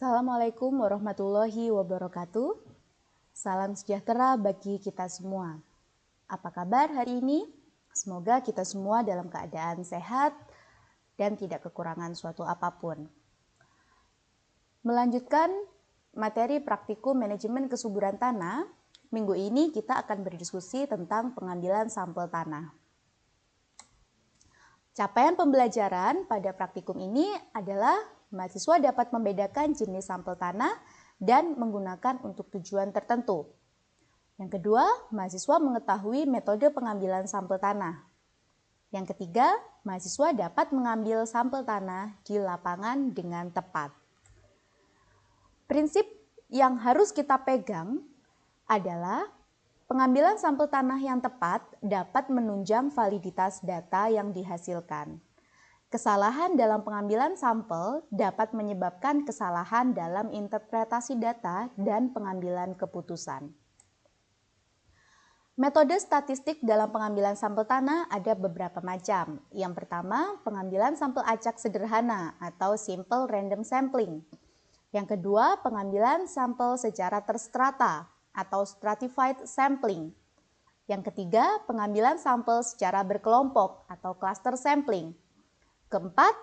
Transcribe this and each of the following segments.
Assalamualaikum warahmatullahi wabarakatuh. Salam sejahtera bagi kita semua. Apa kabar hari ini? Semoga kita semua dalam keadaan sehat dan tidak kekurangan suatu apapun. Melanjutkan materi praktikum manajemen kesuburan tanah, minggu ini kita akan berdiskusi tentang pengambilan sampel tanah. Capaian pembelajaran pada praktikum ini adalah mahasiswa dapat membedakan jenis sampel tanah dan menggunakan untuk tujuan tertentu. Yang kedua, mahasiswa mengetahui metode pengambilan sampel tanah. Yang ketiga, mahasiswa dapat mengambil sampel tanah di lapangan dengan tepat. Prinsip yang harus kita pegang adalah pengambilan sampel tanah yang tepat dapat menunjang validitas data yang dihasilkan. Kesalahan dalam pengambilan sampel dapat menyebabkan kesalahan dalam interpretasi data dan pengambilan keputusan. Metode statistik dalam pengambilan sampel tanah ada beberapa macam. Yang pertama, pengambilan sampel acak sederhana atau simple random sampling. Yang kedua, pengambilan sampel secara terstrata atau stratified sampling. Yang ketiga, pengambilan sampel secara berkelompok atau cluster sampling. Keempat,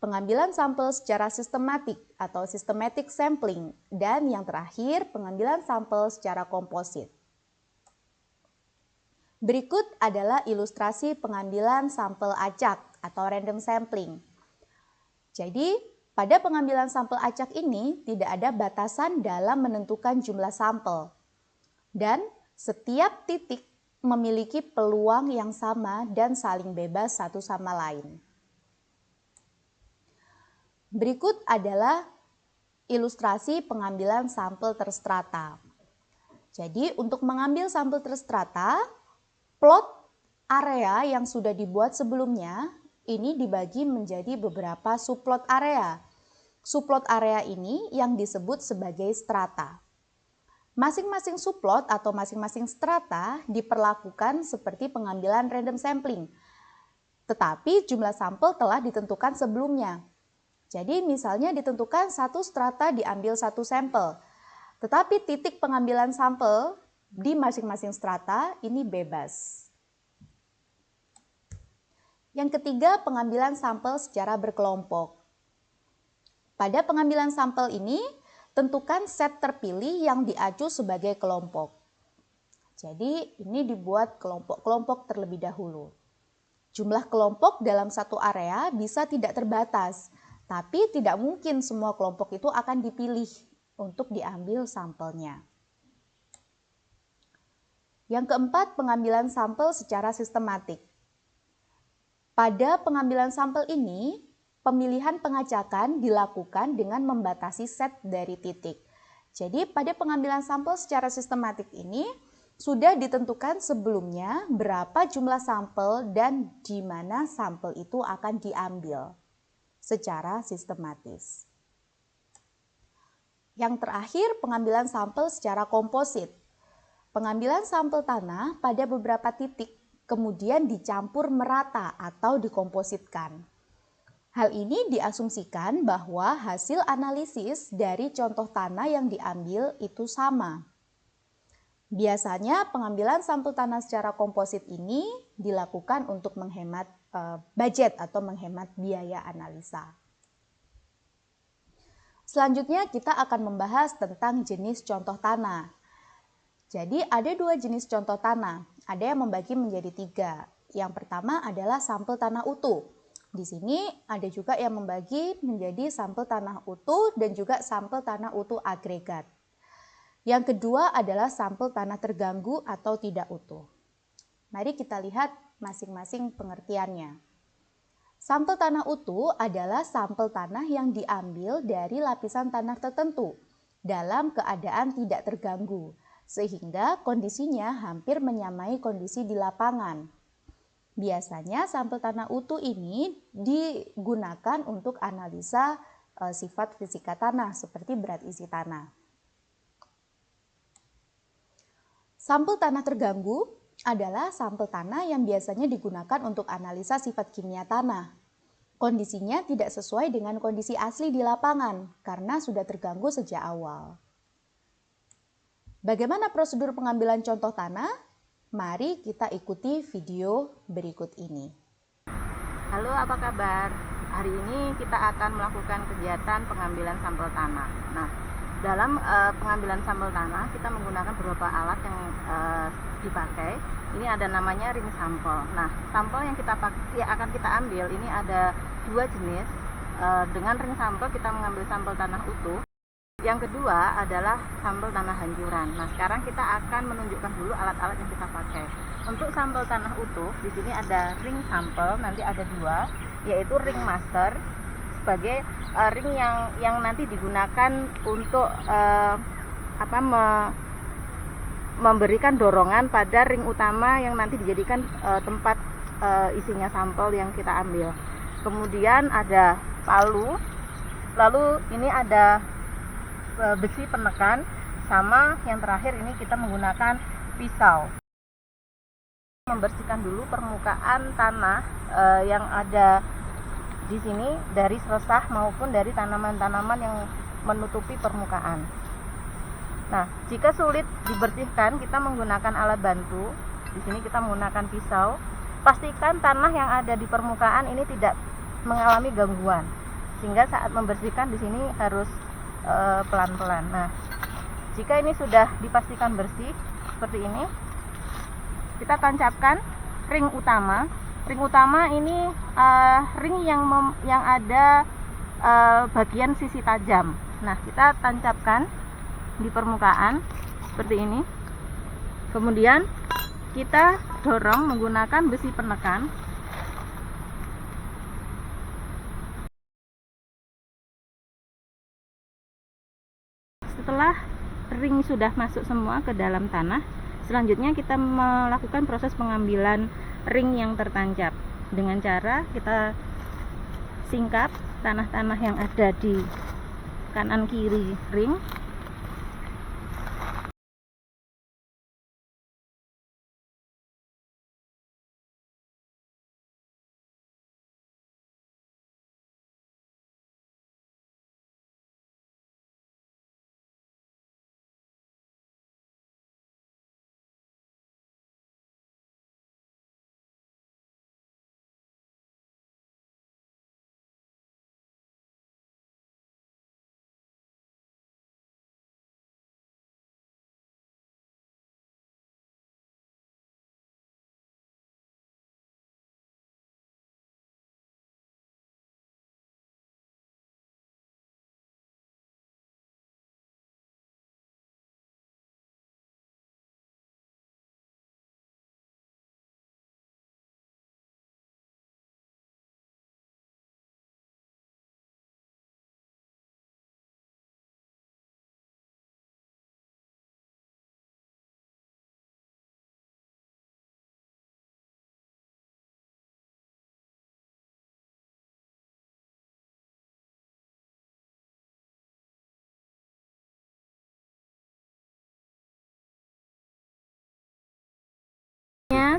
pengambilan sampel secara sistematik atau systematic sampling. Dan yang terakhir, pengambilan sampel secara komposit. Berikut adalah ilustrasi pengambilan sampel acak atau random sampling. Jadi, pada pengambilan sampel acak ini tidak ada batasan dalam menentukan jumlah sampel. Dan setiap titik memiliki peluang yang sama dan saling bebas satu sama lain. Berikut adalah ilustrasi pengambilan sampel terstrata. Jadi untuk mengambil sampel terstrata, plot area yang sudah dibuat sebelumnya ini dibagi menjadi beberapa subplot area. Subplot area ini yang disebut sebagai strata. Masing-masing subplot atau masing-masing strata diperlakukan seperti pengambilan random sampling. Tetapi jumlah sampel telah ditentukan sebelumnya. Jadi misalnya ditentukan satu strata diambil satu sampel, tetapi titik pengambilan sampel di masing-masing strata ini bebas. Yang ketiga, pengambilan sampel secara berkelompok. Pada pengambilan sampel ini, tentukan set terpilih yang diacu sebagai kelompok. Jadi ini dibuat kelompok-kelompok terlebih dahulu. Jumlah kelompok dalam satu area bisa tidak terbatas, tapi tidak mungkin semua kelompok itu akan dipilih untuk diambil sampelnya. Yang keempat, pengambilan sampel secara sistematik. Pada pengambilan sampel ini, pemilihan pengacakan dilakukan dengan membatasi set dari titik. Jadi pada pengambilan sampel secara sistematik ini, sudah ditentukan sebelumnya berapa jumlah sampel dan di mana sampel itu akan diambil secara sistematis. Yang terakhir, pengambilan sampel secara komposit. Pengambilan sampel tanah pada beberapa titik kemudian dicampur merata atau dikompositkan. Hal ini diasumsikan bahwa hasil analisis dari contoh tanah yang diambil itu sama. Biasanya pengambilan sampel tanah secara komposit ini dilakukan untuk menghemat budget atau menghemat biaya analisa. Selanjutnya kita akan membahas tentang jenis contoh tanah. Jadi ada dua jenis contoh tanah, ada yang membagi menjadi tiga. Yang pertama adalah sampel tanah utuh. Di sini ada juga yang membagi menjadi sampel tanah utuh dan juga sampel tanah utuh agregat. Yang kedua adalah sampel tanah terganggu atau tidak utuh. Mari kita lihat masing-masing pengertiannya. Sampel tanah utuh adalah sampel tanah yang diambil dari lapisan tanah tertentu dalam keadaan tidak terganggu, sehingga kondisinya hampir menyamai kondisi di lapangan. Biasanya sampel tanah utuh ini digunakan untuk analisa sifat fisika tanah seperti berat isi tanah. Sampel tanah terganggu adalah sampel tanah yang biasanya digunakan untuk analisa sifat kimia tanah. Kondisinya tidak sesuai dengan kondisi asli di lapangan karena sudah terganggu sejak awal. Bagaimana prosedur pengambilan contoh tanah? Mari kita ikuti video berikut ini. Halo, apa kabar? Hari ini kita akan melakukan kegiatan pengambilan sampel tanah. Nah, dalam pengambilan sampel tanah kita menggunakan beberapa alat yang dipakai. Ini ada namanya ring sampel. Nah, sampel yang akan kita ambil ini ada dua jenis. Dengan ring sampel kita mengambil sampel tanah utuh. Yang kedua adalah sampel tanah hancuran. Nah, sekarang kita akan menunjukkan dulu alat-alat yang kita pakai. Untuk sampel tanah utuh, di sini ada ring sampel, nanti ada dua, yaitu ring master sebagai ring yang nanti digunakan untuk memberikan dorongan pada ring utama yang nanti dijadikan tempat isinya sampel yang kita ambil. Kemudian ada palu, lalu ini ada besi penekan, sama yang terakhir ini kita menggunakan pisau. Membersihkan dulu permukaan tanah yang ada di sini dari seresah maupun dari tanaman-tanaman yang menutupi permukaan. Nah, jika sulit dibersihkan, kita menggunakan alat bantu. Di sini kita menggunakan pisau. Pastikan tanah yang ada di permukaan ini tidak mengalami gangguan, sehingga saat membersihkan di sini harus pelan-pelan. Nah, jika ini sudah dipastikan bersih seperti ini, kita tancapkan ring utama. Ring utama ini ring yang ada bagian sisi tajam. Nah, kita tancapkan di permukaan seperti ini. Kemudian kita dorong menggunakan besi penekan. Setelah ring sudah masuk semua ke dalam tanah, selanjutnya kita melakukan proses pengambilan ring yang tertancap dengan cara kita singkap tanah-tanah yang ada di kanan kiri ring.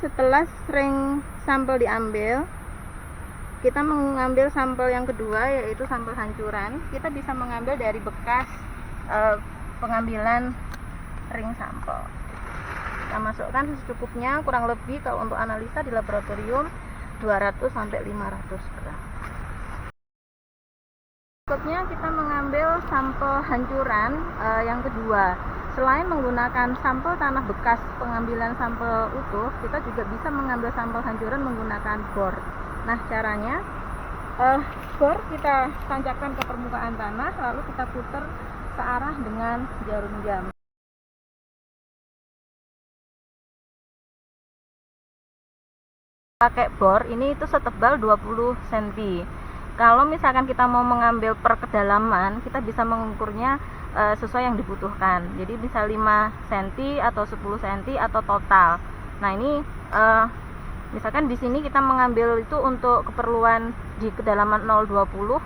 Setelah ring sampel diambil, kita mengambil sampel yang kedua, yaitu sampel hancuran. Kita bisa mengambil dari bekas pengambilan ring sampel. Kita masukkan secukupnya, kurang lebih kalau untuk analisa di laboratorium 200-500 gram. Berikutnya kita mengambil sampel hancuran yang kedua. Selain menggunakan sampel tanah bekas pengambilan sampel utuh, kita juga bisa mengambil sampel hancuran menggunakan bor. Nah, caranya bor kita tancapkan ke permukaan tanah, lalu kita putar ke arah dengan jarum jam. Pakai bor ini itu setebal 20 cm. Kalau misalkan kita mau mengambil per kedalaman, kita bisa mengukurnya sesuai yang dibutuhkan. Jadi bisa 5 cm atau 10 cm atau total. Nah, ini misalkan di sini kita mengambil itu untuk keperluan di kedalaman 0,20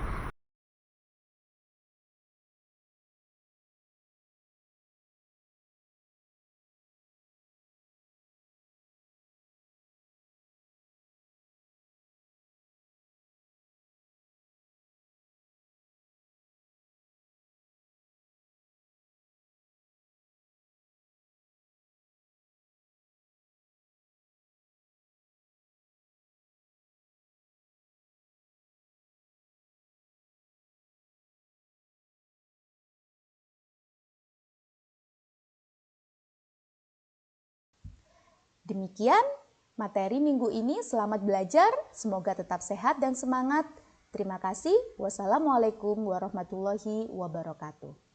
Demikian materi minggu ini. Selamat belajar, semoga tetap sehat dan semangat. Terima kasih. Wassalamualaikum warahmatullahi wabarakatuh.